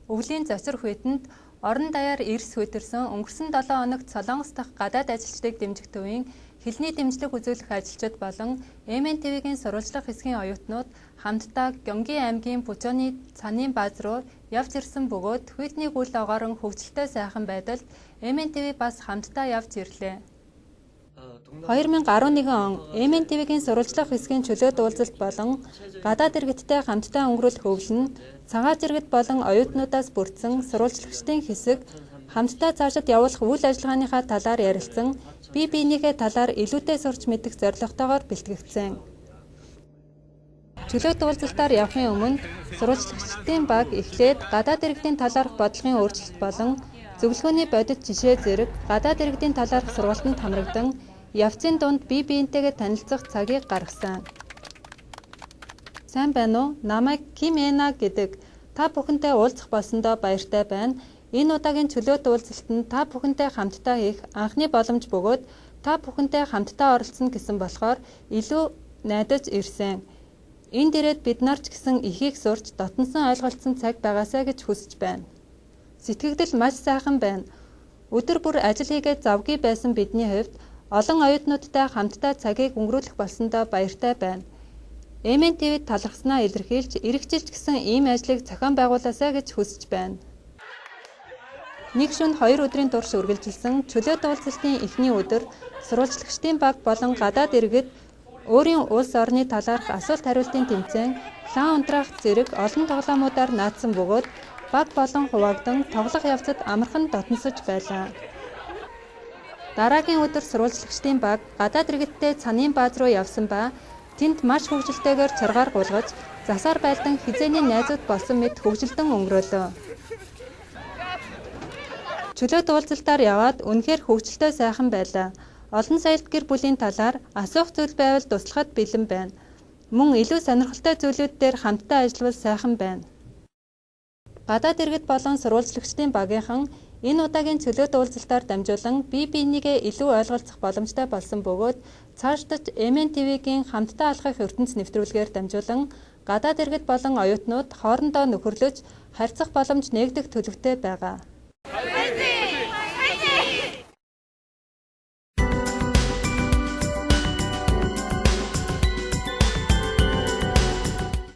өвлийн зочир хүйтэнд орон даяар эрс хүйтэрсэн өнгөрсөн 7 хоногт Солонгос дахь гадаад ажилчдыг дэмжих төвийн хэлний дэмжлэг үзүүлэх ажилчид болон МНТV-гийн сурвалжлах хэсгийн оюутнууд хамтдаа Гёнги аймгийн Пучоны цанын бааз руу явж ирсэн бөгөөд хүйтний гүйл огоорон хөгжилтэй сайхан байдалд МНТV бас хамтдаа явж ирлээ. 2011 он МНТV-гийн сурвалжлах хэсгийн чөлөөт уулзалт болон гадаад иргэдтэй хамтдаа өнгөрүүлэх өвөл нь цагаат иргэд болон оюутнуудаас бүрдсэн сурвалжлагчдын хэсэг хамтдаа цаашид явуулах үйл ажиллагааныхаа талаар ярилцсан, бие биенийхээ талаар илүүтэй сурч мэдэх зорилготойгоор бэлтгэгдсэн. Чөлөөт уулзалтаар явахын өмнө сурвалжлагчдын баг эхлээд гадаад иргэдийн талаарх бодлогын өөрчлөлт болон зөвлөгөөний бодит жишээ зэрэг гадаад иргэдийн талаарх сургалтанд хамрагдан явцын дунд бие биентэйгээ танилцах цагийг гаргасан. Сайн байна уу? Намайг Ким Эна гэдэг. Та бүхэнтэй уулзах болсондоо баяртай байна. Энэ удаагийн чөлөөт уулзалтанд та бүхэнтэй хамтдаа хийх анхны боломж бөгөөд та бүхэнтэй хамтдаа оролцсон гэсэн болохоор илүү найдаж ирсэн. Энд ирээд бид нар ч гэсэн ихийг сурч дотносон ойлголцсон цаг байгаасаа гэж хүсэж байна. Сэтгэгдэл маш сайхан байна. Өдөр бүр ажил хийгээд завгүй байсан бидний хувьд олон оюутнуудтай хамтдаа цагийг өнгөрүүлэх болсондоо баяртай байна. МНТV-д талархснаа илэрхийлж, эргэжилж гисэн ийм ажлыг зохион байгуулаасаа гэж хүсэж байна. Нэг шөнө 2 өдрийн турш үргэлжилсэн чөлөөт уулзалтын эхний өдөр сурвалжлагчдын баг болон гадаад иргэд өөрийн улс орны талаарх асуулт хариултын тэмцээн, лан унтраах зэрэг олон тоглоомуудаар наадсан бөгөөд баг болон хуваагдан тоглох явцад амархан дотносож байлаа. Дараагийн өдөр сурвалжлагчдын баг гадаад иргэдтэй цанын бааз руу явсан ба тэнд маш хөгжилтэйгээр чаргаар гулгаж, засаар байлдан хизээний найзууд болсон мэт хөгжилдөн өнгөрөөлөө. Чөлөөт уулзалтаар яваад үнэхээр хөгжилтэй сайхан байлаа. Олон соёлт гэр бүлийн талаар асуух зүйл байвал туслахад бэлэн байна. Мөн илүү сонирхолтой зүйлүүд дээр хамтдаа ажиллавал сайхан байна. Гадаад иргэд болон сурвалжлагчдын багийнхан энэ удаагийн чөлөөт уулзалтаар дамжуулан бие биенийгээ илүү ойлголцох боломжтой болсон бөгөөд цаашдаж МНТV-гийн хамтдаа алхах ертөнц нэвтрүүлгээр дамжуулан гадаад иргэд болон оюутнууд хоорондоо нөхөрлөж харьцах боломж нээгдэх төлөвтэй байгаа.